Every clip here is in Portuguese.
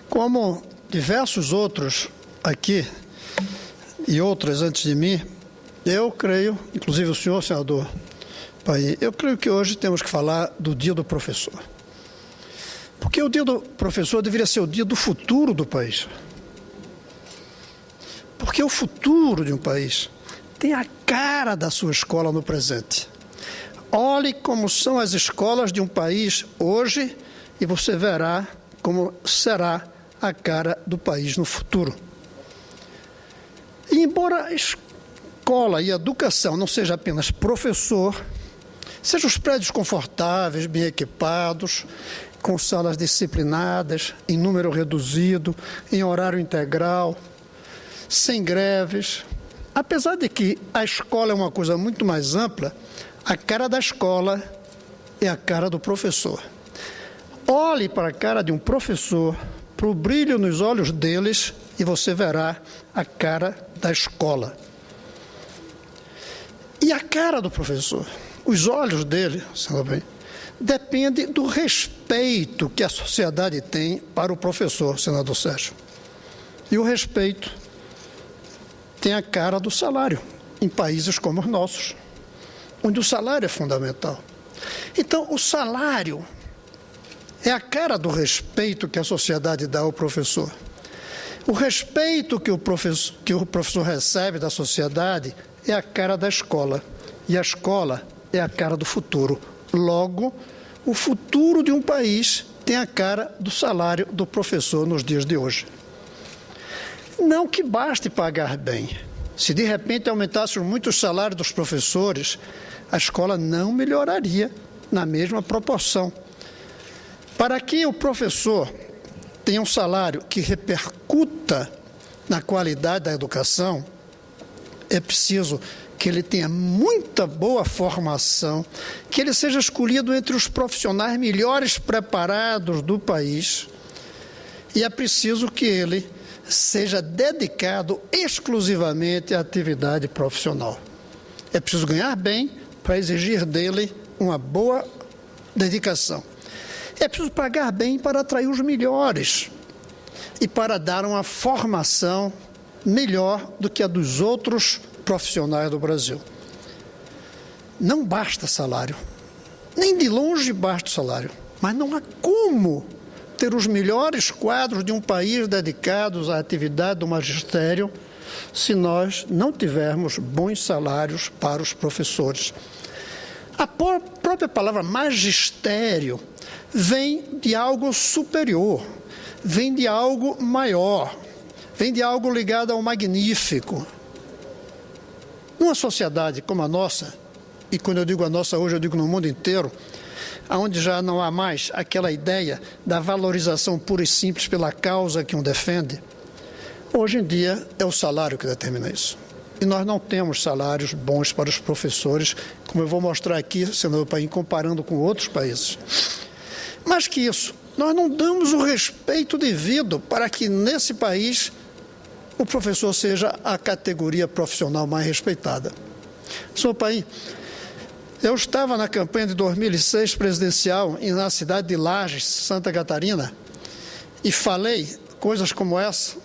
Como diversos outros aqui e outras antes de mim, eu creio, inclusive o senhor, senador Paim, eu creio que hoje temos que falar do Dia do Professor. Porque o Dia do Professor deveria ser o dia do futuro do país. Porque o futuro de um país tem a cara da sua escola no presente. Olhe como são as escolas de um país hoje e você verá como será a cara do país no futuro. E embora a escola e a educação não seja apenas professor, sejam os prédios confortáveis, bem equipados, com salas disciplinadas, em número reduzido, em horário integral, sem greves. Apesar de que a escola é uma coisa muito mais ampla, a cara da escola é a cara do professor. Olhe para a cara de um professor, para o brilho nos olhos deles, e você verá a cara da escola. E a cara do professor, os olhos dele, senador bem, depende do respeito que a sociedade tem para o professor, senador Sérgio. E o respeito tem a cara do salário, em países como os nossos, onde o salário é fundamental. Então, o salário é a cara do respeito que a sociedade dá ao professor. O respeito que o professor recebe da sociedade é a cara da escola. E a escola é a cara do futuro. Logo, o futuro de um país tem a cara do salário do professor nos dias de hoje. Não que baste pagar bem. Se de repente aumentassem muito os salários dos professores, a escola não melhoraria na mesma proporção. Para que o professor tenha um salário que repercuta na qualidade da educação, é preciso que ele tenha muita boa formação, que ele seja escolhido entre os profissionais melhores preparados do país, e é preciso que ele seja dedicado exclusivamente à atividade profissional. É preciso ganhar bem para exigir dele uma boa dedicação. É preciso pagar bem para atrair os melhores e para dar uma formação melhor do que a dos outros profissionais do Brasil. Não basta salário, nem de longe basta o salário, mas não há como ter os melhores quadros de um país dedicados à atividade do magistério se nós não tivermos bons salários para os professores. A própria palavra magistério vem de algo superior, vem de algo maior, vem de algo ligado ao magnífico. Numa sociedade como a nossa, e quando eu digo a nossa hoje, eu digo no mundo inteiro, onde já não há mais aquela ideia da valorização pura e simples pela causa que um defende, hoje em dia é o salário que determina isso. E nós não temos salários bons para os professores, como eu vou mostrar aqui, senador Paim, comparando com outros países. Mais que isso, nós não damos o respeito devido para que nesse país o professor seja a categoria profissional mais respeitada. Senhor Paim, eu estava na campanha de 2006 presidencial na cidade de Lages, Santa Catarina, e falei coisas como essa,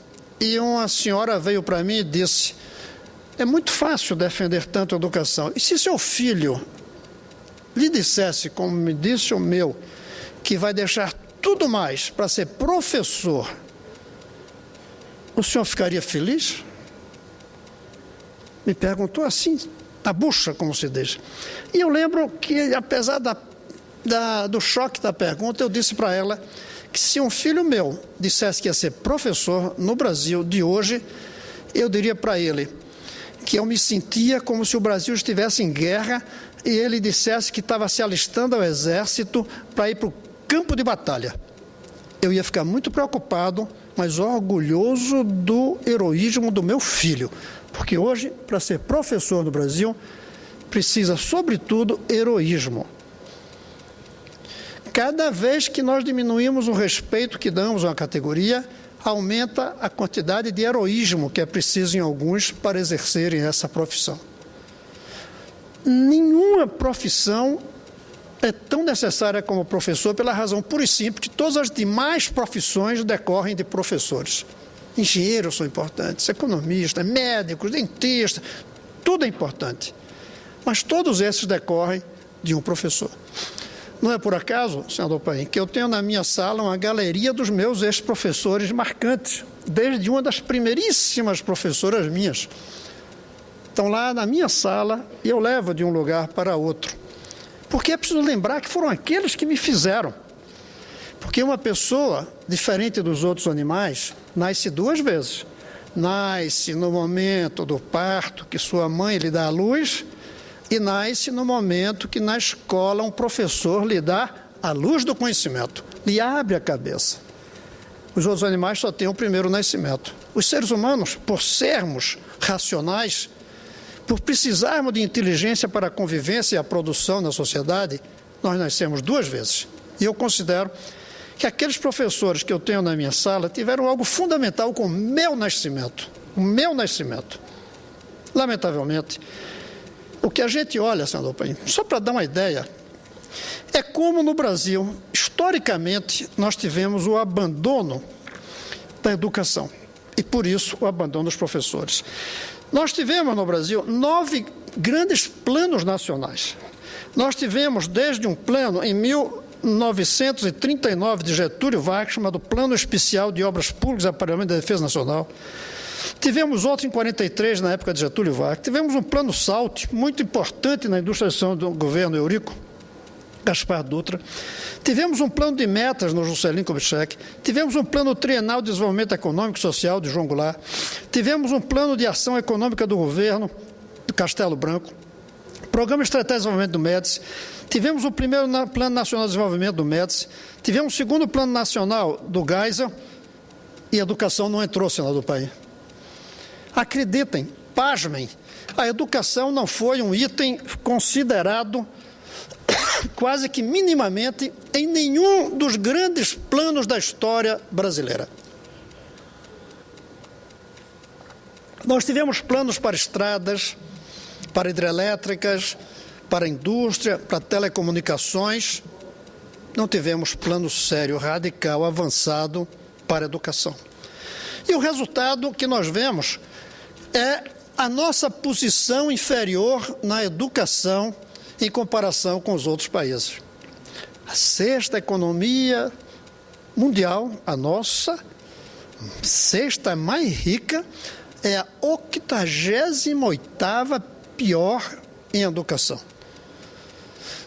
e uma senhora veio para mim e disse: é muito fácil defender tanto a educação. E se seu filho lhe dissesse, como me disse o meu, que vai deixar tudo mais para ser professor, o senhor ficaria feliz? Me perguntou assim, na bucha, como se diz. E eu lembro que, apesar do choque da pergunta, eu disse para ela que se um filho meu dissesse que ia ser professor no Brasil de hoje, eu diria para ele que eu me sentia como se o Brasil estivesse em guerra e ele dissesse que estava se alistando ao exército para ir para o campo de batalha. Eu ia ficar muito preocupado, mas orgulhoso do heroísmo do meu filho, porque hoje, para ser professor no Brasil, precisa, sobretudo, heroísmo. Cada vez que nós diminuímos o respeito que damos a uma categoria, aumenta a quantidade de heroísmo que é preciso em alguns para exercerem essa profissão. Nenhuma profissão é tão necessária como o professor pela razão pura e simples que todas as demais profissões decorrem de professores. Engenheiros são importantes, economistas, médicos, dentistas, tudo é importante. Mas todos esses decorrem de um professor. Não é por acaso, senador Paim, que eu tenho na minha sala uma galeria dos meus ex-professores marcantes, desde uma das primeiríssimas professoras minhas. Estão lá na minha sala e eu levo de um lugar para outro. Porque é preciso lembrar que foram aqueles que me fizeram. Porque uma pessoa, diferente dos outros animais, nasce duas vezes. Nasce no momento do parto, que sua mãe lhe dá a luz, e nasce no momento que na escola um professor lhe dá a luz do conhecimento, lhe abre a cabeça. Os outros animais só têm o primeiro nascimento. Os seres humanos, por sermos racionais, por precisarmos de inteligência para a convivência e a produção na sociedade, nós nascemos duas vezes. E eu considero que aqueles professores que eu tenho na minha sala tiveram algo fundamental com o meu nascimento. O meu nascimento. Lamentavelmente, o que a gente olha, senador Paim, só para dar uma ideia, é como no Brasil, historicamente, nós tivemos o abandono da educação. E, por isso, o abandono dos professores. Nós tivemos no Brasil 9 grandes planos nacionais. Nós tivemos desde um plano em 1939 de Getúlio Vargas, chamado Plano Especial de Obras Públicas e Aparelhamento da Defesa Nacional. Tivemos outro em 43, na época de Getúlio Vargas. Tivemos um plano SALT, muito importante na industrialização do governo Eurico Gaspar Dutra. Tivemos um plano de metas no Juscelino Kubitschek. Tivemos um plano trienal de desenvolvimento econômico e social de João Goulart. Tivemos um plano de ação econômica do governo do Castelo Branco. Programa Estratégico de Desenvolvimento do Médici. Tivemos o primeiro Plano Nacional de Desenvolvimento do Médici. Tivemos o segundo Plano Nacional do Geisel. E a educação não entrou, senador Paim. Acreditem, pasmem, a educação não foi um item considerado quase que minimamente em nenhum dos grandes planos da história brasileira. Nós tivemos planos para estradas, para hidrelétricas, para indústria, para telecomunicações. Não tivemos plano sério, radical, avançado para a educação. E o resultado que nós vemos é a nossa posição inferior na educação em comparação com os outros países. A sexta economia mundial, a nossa sexta mais rica, é a 88ª pior em educação.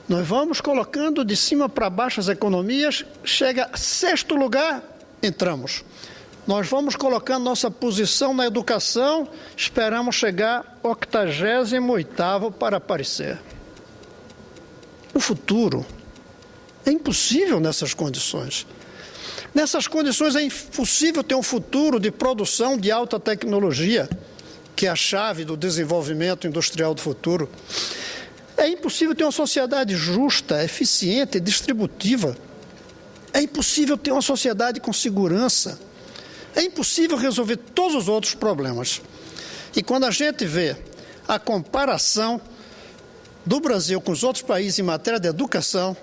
Nós vamos colocando de cima para baixo as economias, chega a sexto lugar, entramos. Nós vamos colocando nossa posição na educação, esperamos chegar 88º para aparecer. O futuro é impossível nessas condições. Nessas condições é impossível ter um futuro de produção de alta tecnologia, que é a chave do desenvolvimento industrial do futuro. É impossível ter uma sociedade justa, eficiente e distributiva. É impossível ter uma sociedade com segurança. É impossível resolver todos os outros problemas. E quando a gente vê a comparação do Brasil com os outros países em matéria de educação,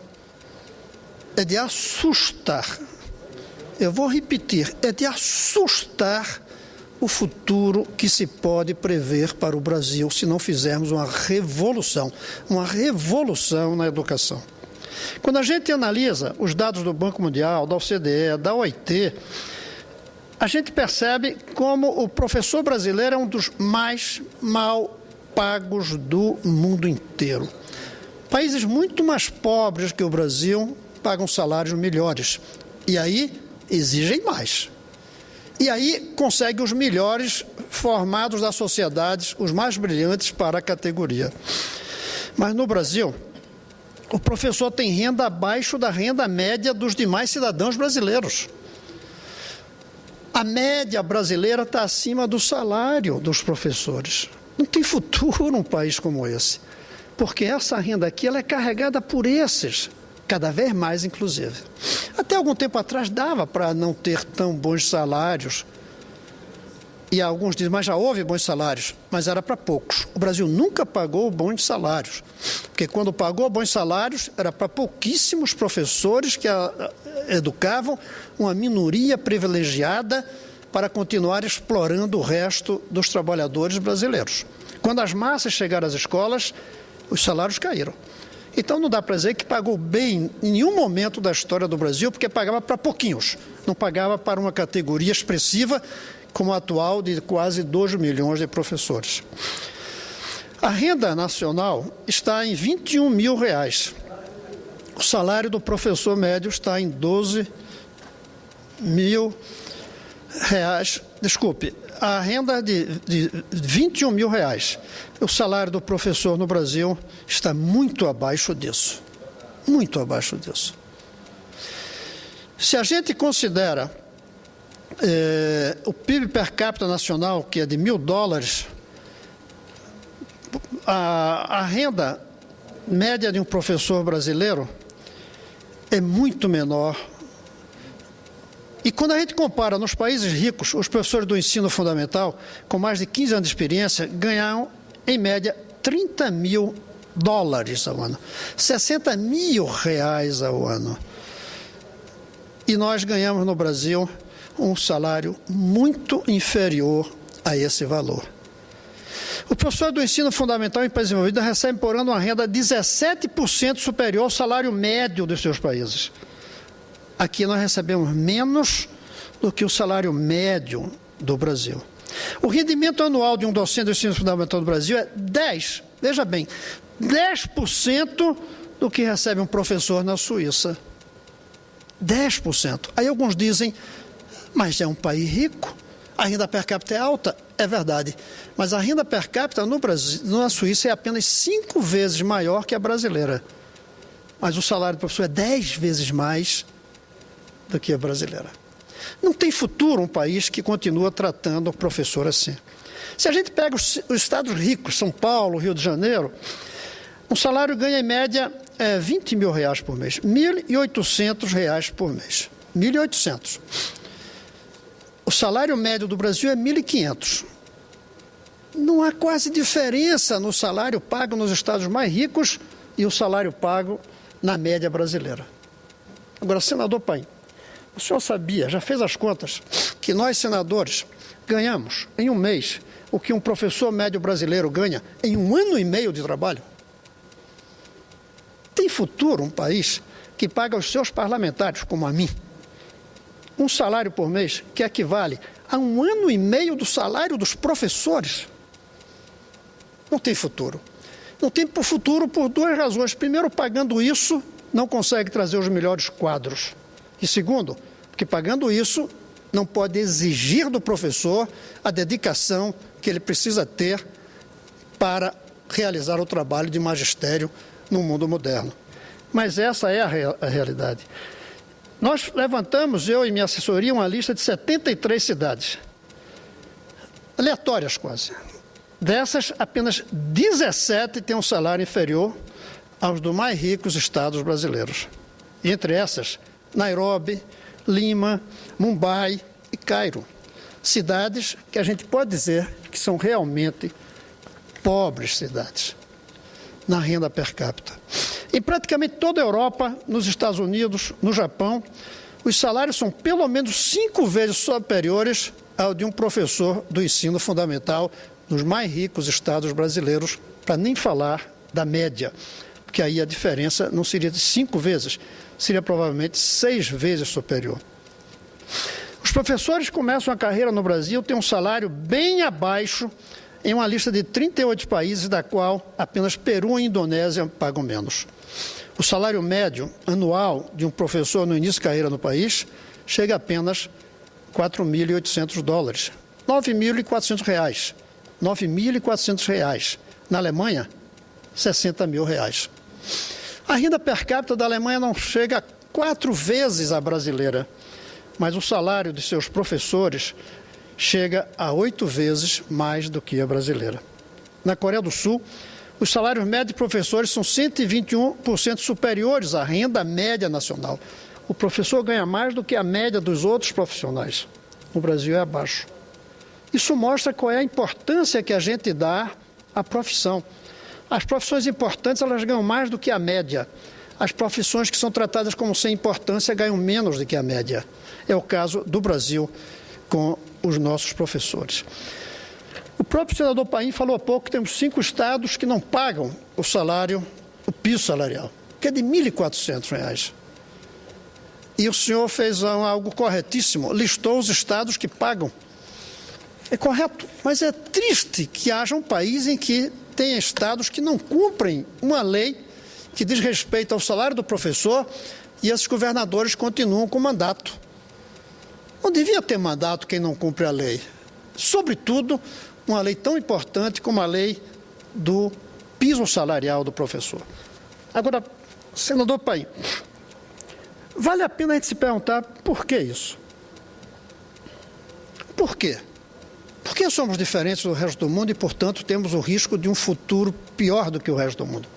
é de assustar. Eu vou repetir, é de assustar o futuro que se pode prever para o Brasil se não fizermos uma revolução na educação. Quando a gente analisa os dados do Banco Mundial, da OCDE, da OIT, a gente percebe como o professor brasileiro é um dos mais mal pagos do mundo inteiro. Países muito mais pobres que o Brasil pagam salários melhores. E aí exigem mais. E aí conseguem os melhores formados da sociedade, os mais brilhantes para a categoria. Mas no Brasil, o professor tem renda abaixo da renda média dos demais cidadãos brasileiros. A média brasileira está acima do salário dos professores. Não tem futuro um país como esse, porque essa renda aqui ela é carregada por esses, cada vez mais inclusive. Até algum tempo atrás dava para não ter tão bons salários, E alguns dizem, mas já houve bons salários, mas era para poucos. O Brasil nunca pagou bons salários, porque quando pagou bons salários, era para pouquíssimos professores que educavam uma minoria privilegiada para continuar explorando o resto dos trabalhadores brasileiros. Quando as massas chegaram às escolas, os salários caíram. Então não dá para dizer que pagou bem em nenhum momento da história do Brasil, porque pagava para pouquinhos, não pagava para uma categoria expressiva como a atual de quase 2 milhões de professores. A renda nacional está em R$21 mil. O salário do professor médio está em 12 mil reais. Desculpe, a renda de R$21 mil. O salário do professor no Brasil está muito abaixo disso. Muito abaixo disso. Se a gente considera o PIB per capita nacional, que é de $1.000, a renda média de um professor brasileiro é muito menor. E quando a gente compara nos países ricos, os professores do ensino fundamental, com mais de 15 anos de experiência, ganham, em média, $30 mil ao ano, R$60 mil ao ano. E nós ganhamos no Brasil um salário muito inferior a esse valor. O professor do ensino fundamental em países desenvolvidos recebe por ano uma renda 17% superior ao salário médio dos seus países. Aqui nós recebemos menos do que o salário médio do Brasil. O rendimento anual de um docente do ensino fundamental do Brasil é 10% do que recebe um professor na Suíça. 10%. Aí alguns dizem, mas é um país rico, a renda per capita é alta. É verdade, mas a renda per capita no Brasil, na Suíça é apenas 5 vezes maior que a brasileira. Mas o salário do professor é 10 vezes mais do que a brasileira. Não tem futuro um país que continua tratando o professor assim. Se a gente pega os estados ricos, São Paulo, Rio de Janeiro, um salário ganha em média R$20 mil por mês, R$1.800 por mês. 1.800. O salário médio do Brasil é 1.500. Não há quase diferença no salário pago nos estados mais ricos e o salário pago na média brasileira. Agora, senador Paim, o senhor sabia, já fez as contas, que nós, senadores, ganhamos em um mês o que um professor médio brasileiro ganha em 1 ano e meio de trabalho? Tem futuro um país que paga aos seus parlamentares, como a mim, um salário por mês que equivale a 1 ano e meio do salário dos professores? Não tem futuro. Não tem futuro por 2 razões. Primeiro, pagando isso, não consegue trazer os melhores quadros. E segundo, porque pagando isso, não pode exigir do professor a dedicação que ele precisa ter para realizar o trabalho de magistério no mundo moderno. Mas essa é a realidade. Nós levantamos, eu e minha assessoria, uma lista de 73 cidades, aleatórias quase. Dessas, apenas 17 têm um salário inferior aos dos mais ricos estados brasileiros. E entre essas, Nairobi, Lima, Mumbai e Cairo. Cidades que a gente pode dizer que são realmente pobres cidades na renda per capita. Em praticamente toda a Europa, nos Estados Unidos, no Japão, os salários são pelo menos 5 vezes superiores ao de um professor do ensino fundamental nos mais ricos estados brasileiros, para nem falar da média, porque aí a diferença não seria de 5 vezes, seria provavelmente 6 vezes superior. Os professores que começam a carreira no Brasil têm um salário bem abaixo em uma lista de 38 países, da qual apenas Peru e Indonésia pagam menos. O salário médio anual de um professor no início de carreira no país chega a apenas $4.800, R$9.400. R$9.400. Na Alemanha, R$60 mil. A renda per capita da Alemanha não chega a 4 vezes a brasileira, mas o salário de seus professores chega a 8 vezes mais do que a brasileira. Na Coreia do Sul, os salários médios de professores são 121% superiores à renda média nacional. O professor ganha mais do que a média dos outros profissionais. No Brasil é abaixo. Isso mostra qual é a importância que a gente dá à profissão. As profissões importantes, elas ganham mais do que a média. As profissões que são tratadas como sem importância ganham menos do que a média. É o caso do Brasil com os nossos professores. O próprio senador Paim falou há pouco que temos 5 estados que não pagam o salário, o piso salarial, que é de R$ 1.400. E o senhor fez algo corretíssimo, listou os estados que pagam. É correto, mas é triste que haja um país em que tenha estados que não cumprem uma lei que diz respeito ao salário do professor e esses governadores continuam com mandato. Não devia ter mandato quem não cumpre a lei. Sobretudo, uma lei tão importante como a lei do piso salarial do professor. Agora, senador Paim, vale a pena a gente se perguntar por que isso? Por quê? Por que somos diferentes do resto do mundo e, portanto, temos o risco de um futuro pior do que o resto do mundo?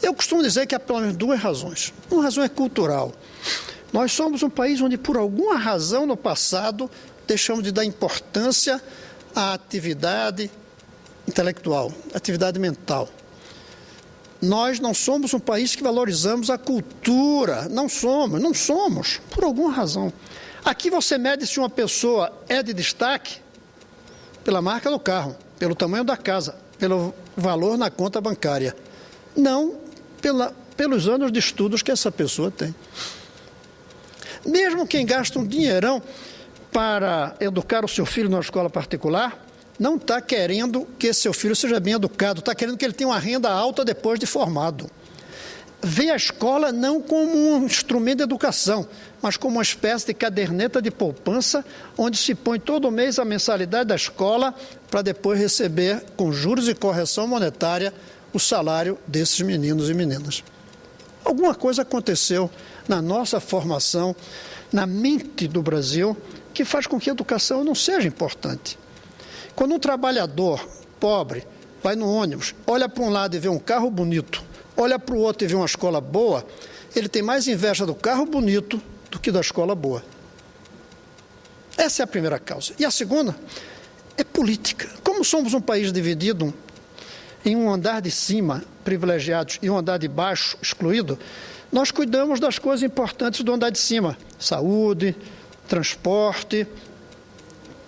Eu costumo dizer que há pelo menos 2 razões. Uma razão é cultural. Nós somos um país onde, por alguma razão no passado, deixamos de dar importância à atividade intelectual, atividade mental. Nós não somos um país que valorizamos a cultura. Não somos, por alguma razão. Aqui você mede se uma pessoa é de destaque pela marca do carro, pelo tamanho da casa, pelo valor na conta bancária. Não pelos anos de estudos que essa pessoa tem. Mesmo quem gasta um dinheirão para educar o seu filho numa escola particular, não está querendo que esse seu filho seja bem educado, está querendo que ele tenha uma renda alta depois de formado. Vê a escola não como um instrumento de educação, mas como uma espécie de caderneta de poupança, onde se põe todo mês a mensalidade da escola para depois receber, com juros e correção monetária, o salário desses meninos e meninas. Alguma coisa aconteceu na nossa formação, na mente do Brasil, que faz com que a educação não seja importante. Quando um trabalhador pobre vai no ônibus, olha para um lado e vê um carro bonito, olha para o outro e vê uma escola boa, ele tem mais inveja do carro bonito do que da escola boa. Essa é a primeira causa. E a segunda é política. Como somos um país dividido em um andar de cima, privilegiados, e um andar de baixo, excluído, nós cuidamos das coisas importantes do andar de cima. Saúde, transporte,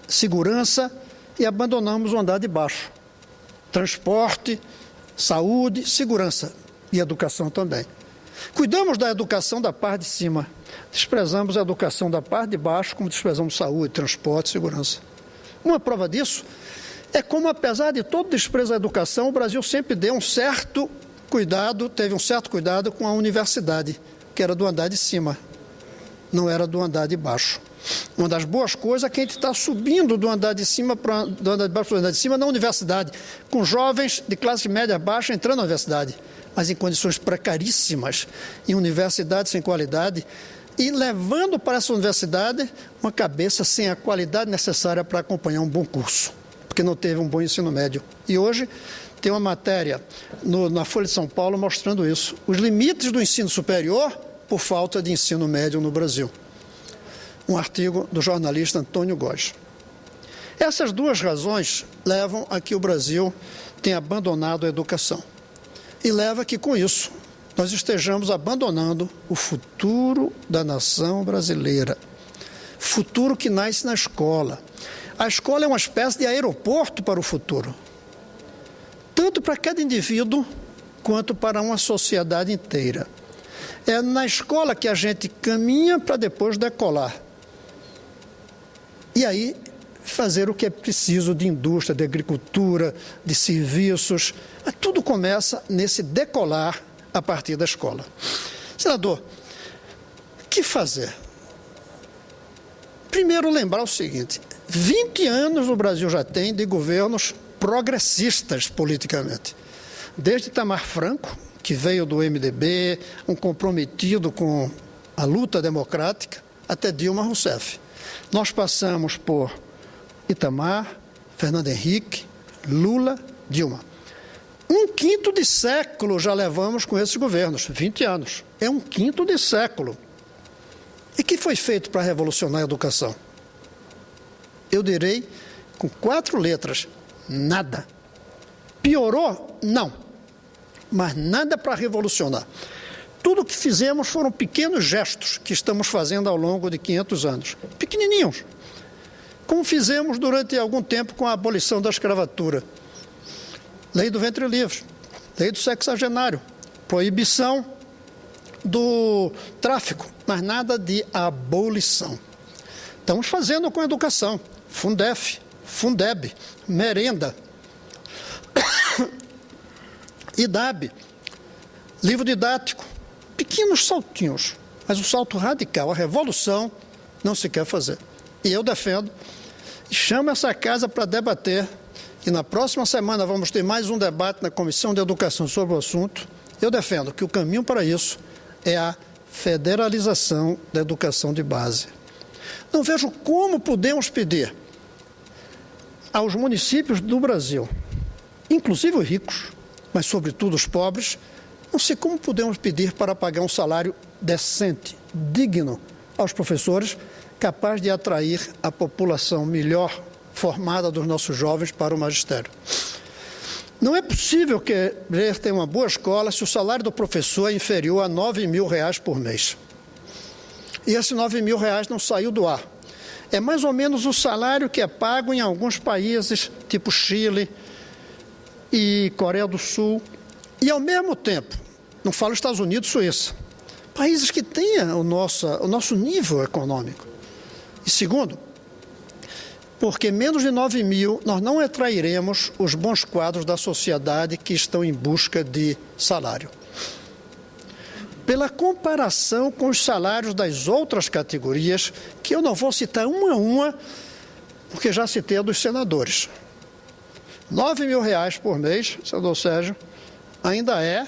segurança, e abandonamos o andar de baixo. Transporte, saúde, segurança e educação também. Cuidamos da educação da parte de cima, desprezamos a educação da parte de baixo, como desprezamos saúde, transporte, segurança. Uma prova disso é como, apesar de todo desprezo à educação, o Brasil sempre deu teve um certo cuidado com a universidade, que era do andar de cima, não era do andar de baixo. Uma das boas coisas é que a gente está subindo do andar de cima do andar de baixo para o andar de cima na universidade, com jovens de classe média baixa entrando na universidade, mas em condições precaríssimas, em universidades sem qualidade, e levando para essa universidade uma cabeça sem a qualidade necessária para acompanhar um bom curso, porque não teve um bom ensino médio. E hoje tem uma matéria na Folha de São Paulo mostrando isso, os limites do ensino superior por falta de ensino médio no Brasil. Um artigo do jornalista Antônio Góes. Essas 2 razões levam a que o Brasil tenha abandonado a educação. E leva a que, com isso, nós estejamos abandonando o futuro da nação brasileira. Futuro que nasce na escola. A escola é uma espécie de aeroporto para o futuro. Tanto para cada indivíduo, quanto para uma sociedade inteira. É na escola que a gente caminha para depois decolar. E aí, fazer o que é preciso de indústria, de agricultura, de serviços. Tudo começa nesse decolar a partir da escola. Senador, o que fazer? Primeiro, lembrar o seguinte: 20 anos o Brasil já tem de governos progressistas politicamente. Desde Itamar Franco, que veio do MDB, um comprometido com a luta democrática, até Dilma Rousseff. Nós passamos por Itamar, Fernando Henrique, Lula, Dilma. 1/5 de século já levamos com esses governos, 20 anos. É 1/5 de século. E o que foi feito para revolucionar a educação? Eu direi com 4 letras, nada. Piorou? Não. Mas nada para revolucionar. Tudo o que fizemos foram pequenos gestos que estamos fazendo ao longo de 500 anos. Pequenininhos. Como fizemos durante algum tempo com a abolição da escravatura. Lei do ventre livre, lei do sexagenário, proibição do tráfico, mas nada de abolição. Estamos fazendo com educação. Fundef, Fundeb, merenda, IDAB, livro didático, pequenos saltinhos, mas um salto radical, a revolução não se quer fazer. E eu defendo, e chamo essa casa para debater, e na próxima semana vamos ter mais um debate na Comissão de Educação sobre o assunto. Eu defendo que o caminho para isso é a federalização da educação de base. Não vejo como podemos pedir aos municípios do Brasil, inclusive os ricos, mas sobretudo os pobres, não sei como podemos pedir para pagar um salário decente, digno aos professores, capaz de atrair a população melhor formada dos nossos jovens para o magistério. Não é possível querer ter uma boa escola se o salário do professor é inferior a R$9.000 por mês. E esse R$9.000 não saiu do ar. É mais ou menos o salário que é pago em alguns países, tipo Chile e Coreia do Sul. E, ao mesmo tempo, não falo Estados Unidos, Suíça, países que tenham o nosso nível econômico. E segundo, porque menos de 9.000 nós não atrairemos os bons quadros da sociedade que estão em busca de salário. Pela comparação com os salários das outras categorias, que eu não vou citar uma a uma, porque já citei a dos senadores. R$9.000 por mês, senador Sérgio, ainda é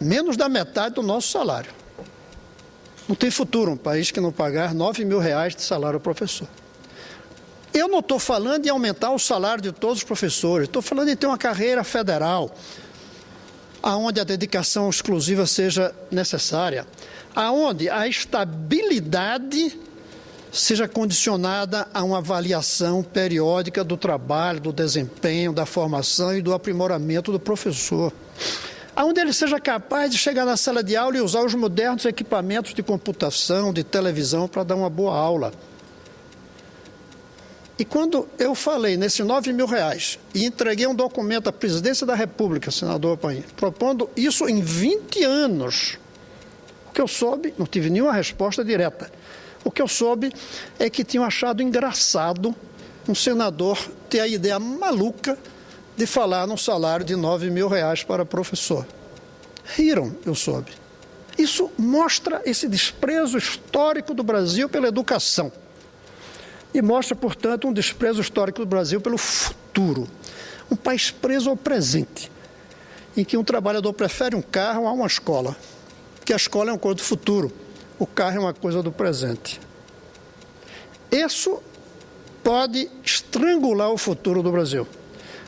menos da metade do nosso salário. Não tem futuro um país que não pagar R$9.000 de salário ao professor. Eu não estou falando em aumentar o salário de todos os professores, estou falando em ter uma carreira federal, aonde a dedicação exclusiva seja necessária, aonde a estabilidade seja condicionada a uma avaliação periódica do trabalho, do desempenho, da formação e do aprimoramento do professor, aonde ele seja capaz de chegar na sala de aula e usar os modernos equipamentos de computação, de televisão para dar uma boa aula. E quando eu falei nesses R$9.000 e entreguei um documento à Presidência da República, senador Paim, propondo isso em 20 anos, o que eu soube, não tive nenhuma resposta direta, o que eu soube é que tinham achado engraçado um senador ter a ideia maluca de falar num salário de R$9.000 para professor. Riram, eu soube. Isso mostra esse desprezo histórico do Brasil pela educação. E mostra, portanto, um desprezo histórico do Brasil pelo futuro. Um país preso ao presente, em que um trabalhador prefere um carro a uma escola, porque a escola é uma coisa do futuro, o carro é uma coisa do presente. Isso pode estrangular o futuro do Brasil,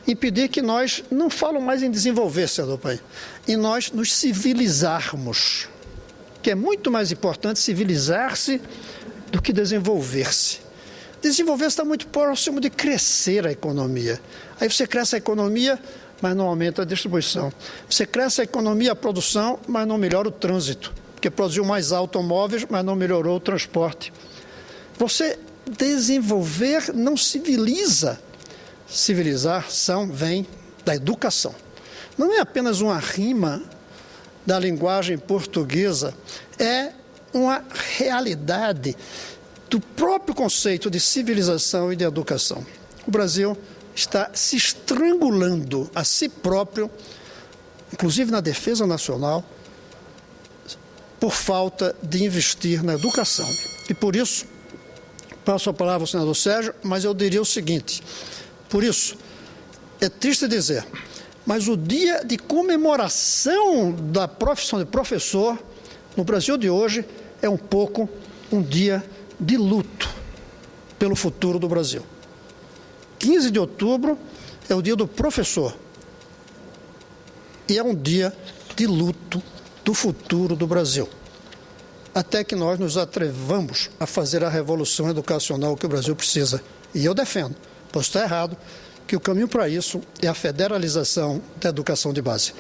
impedir que nós, não falo mais em desenvolver, senador Paim, em nós nos civilizarmos, que é muito mais importante civilizar-se do que desenvolver-se. Desenvolver está muito próximo de crescer a economia. Aí você cresce a economia, mas não aumenta a distribuição. Você cresce a economia, a produção, mas não melhora o trânsito, porque produziu mais automóveis, mas não melhorou o transporte. Você desenvolver não civiliza. Civilização vem da educação. Não é apenas uma rima da linguagem portuguesa, é uma realidade do próprio conceito de civilização e de educação. O Brasil está se estrangulando a si próprio, inclusive na defesa nacional, por falta de investir na educação. E por isso, passo a palavra ao senador Sérgio, mas eu diria o seguinte, por isso, é triste dizer, mas o dia de comemoração da profissão de professor, no Brasil de hoje, é um pouco um dia de luto pelo futuro do Brasil. 15 de outubro é o dia do professor e é um dia de luto do futuro do Brasil, até que nós nos atrevamos a fazer a revolução educacional que o Brasil precisa. E eu defendo, pois está errado, que o caminho para isso é a federalização da educação de base.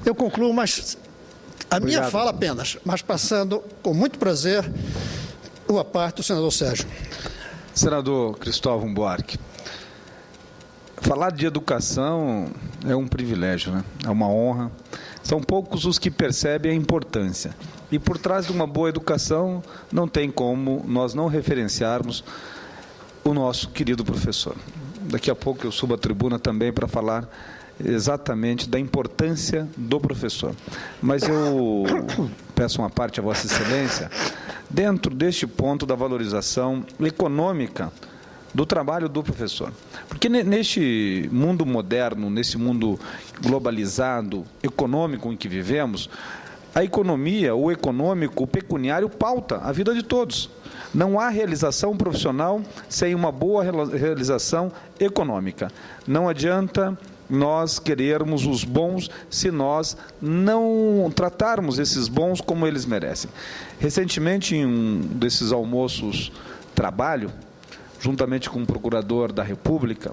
Eu concluo, mas a minha fala apenas, mas passando com muito prazer a parte do senador Sérgio. Senador Cristóvão Buarque, falar de educação é um privilégio, né? É uma honra. São poucos os que percebem a importância. E por trás de uma boa educação, não tem como nós não referenciarmos o nosso querido professor. Daqui a pouco eu subo à tribuna também para falar exatamente da importância do professor. Mas eu peço uma parte a Vossa Excelência, dentro deste ponto da valorização econômica do trabalho do professor. Porque neste mundo moderno, nesse mundo globalizado, econômico em que vivemos, a economia, o econômico, o pecuniário pauta a vida de todos. Não há realização profissional sem uma boa realização econômica. Não adianta nós querermos os bons se nós não tratarmos esses bons como eles merecem. Recentemente, em um desses almoços trabalho, juntamente com o procurador da República,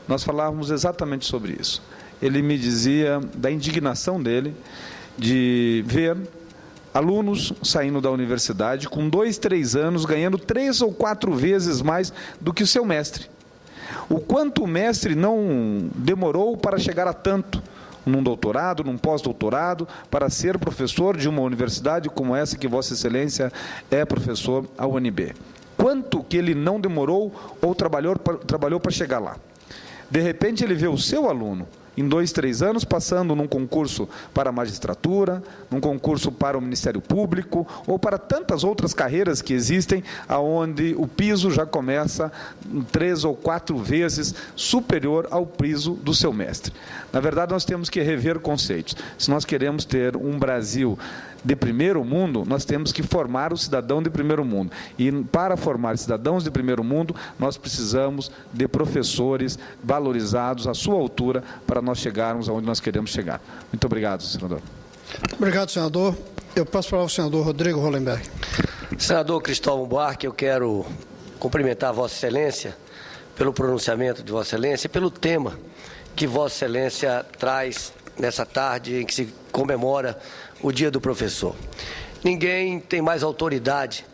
nós falávamos exatamente sobre isso. Ele me dizia da indignação dele de ver alunos saindo da universidade com 2, 3 anos, ganhando 3 ou 4 vezes mais do que o seu mestre. O quanto o mestre não demorou para chegar a tanto, num doutorado, num pós-doutorado, para ser professor de uma universidade como essa que Vossa Excelência é professor à UNB. Quanto que ele não demorou ou trabalhou para chegar lá. De repente ele vê o seu aluno, em 2, 3 anos, passando num concurso para a magistratura, num concurso para o Ministério Público, ou para tantas outras carreiras que existem, onde o piso já começa 3 ou 4 vezes superior ao piso do seu mestre. Na verdade, nós temos que rever conceitos. Se nós queremos ter um Brasil de primeiro mundo, nós temos que formar o cidadão de primeiro mundo. E para formar cidadãos de primeiro mundo, nós precisamos de professores valorizados à sua altura para nós chegarmos aonde nós queremos chegar. Muito obrigado, senador. Obrigado, senador. Eu passo para o senador Rodrigo Hollenberg. Senador Cristóvão Buarque, eu quero cumprimentar a Vossa Excelência pelo pronunciamento de Vossa Excelência e pelo tema que Vossa Excelência traz nessa tarde em que se comemora o Dia do Professor. Ninguém tem mais autoridade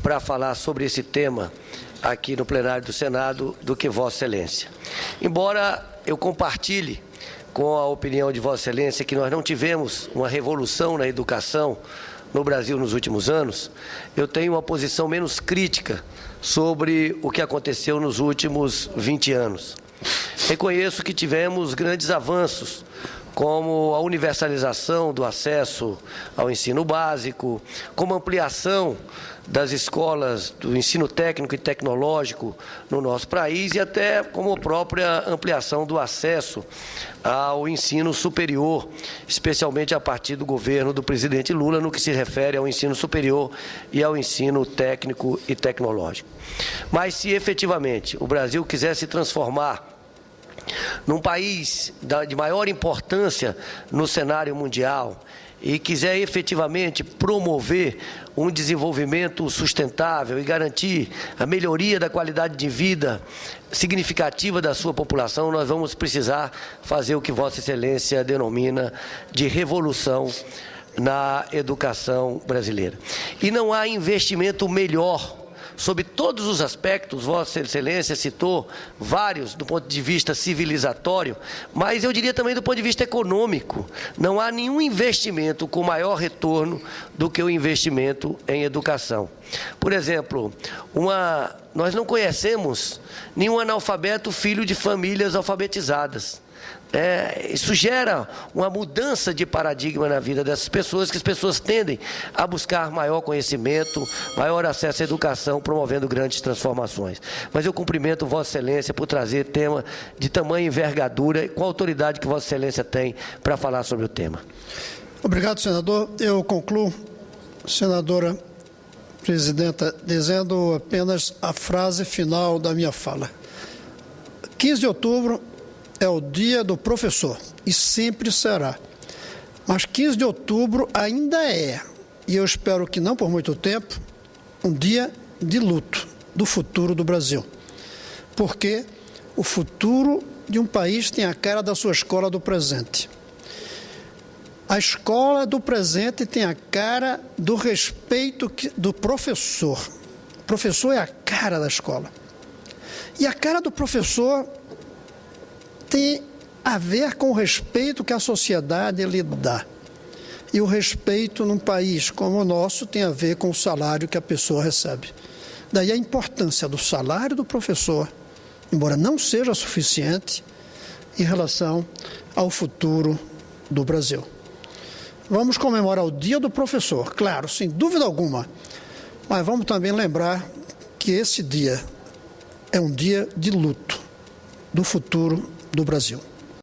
para falar sobre esse tema aqui no plenário do Senado do que Vossa Excelência. Embora eu compartilhe com a opinião de Vossa Excelência que nós não tivemos uma revolução na educação no Brasil nos últimos anos, eu tenho uma posição menos crítica sobre o que aconteceu nos últimos 20 anos. Reconheço que tivemos grandes avanços, como a universalização do acesso ao ensino básico, como a ampliação das escolas do ensino técnico e tecnológico no nosso país e até como a própria ampliação do acesso ao ensino superior, especialmente a partir do governo do presidente Lula, no que se refere ao ensino superior e ao ensino técnico e tecnológico. Mas se efetivamente o Brasil quiser se transformar num país de maior importância no cenário mundial e quiser efetivamente promover um desenvolvimento sustentável e garantir a melhoria da qualidade de vida significativa da sua população, nós vamos precisar fazer o que Vossa Excelência denomina de revolução na educação brasileira. E não há investimento melhor sob todos os aspectos. Vossa Excelência citou vários do ponto de vista civilizatório, mas eu diria também do ponto de vista econômico. Não há nenhum investimento com maior retorno do que o investimento em educação. Por exemplo, nós não conhecemos nenhum analfabeto filho de famílias alfabetizadas. Isso gera uma mudança de paradigma na vida dessas pessoas, que as pessoas tendem a buscar maior conhecimento, maior acesso à educação, promovendo grandes transformações. Mas eu cumprimento Vossa Excelência por trazer tema de tamanha envergadura e com a autoridade que Vossa Excelência tem para falar sobre o tema. Obrigado, senador. Eu concluo, senadora presidenta, dizendo apenas a frase final da minha fala. 15 de outubro é o dia do professor e sempre será. Mas 15 de outubro ainda é, e eu espero que não por muito tempo, um dia de luto do futuro do Brasil. porque o futuro de um país tem a cara da sua escola do presente. A escola do presente tem a cara do respeito do professor. O professor é a cara da escola. E a cara do professor tem a ver com o respeito que a sociedade lhe dá. E o respeito num país como o nosso tem a ver com o salário que a pessoa recebe. Daí a importância do salário do professor, embora não seja suficiente, em relação ao futuro do Brasil. Vamos comemorar o Dia do Professor, claro, sem dúvida alguma, mas vamos também lembrar que esse dia é um dia de luto do futuro do Brasil.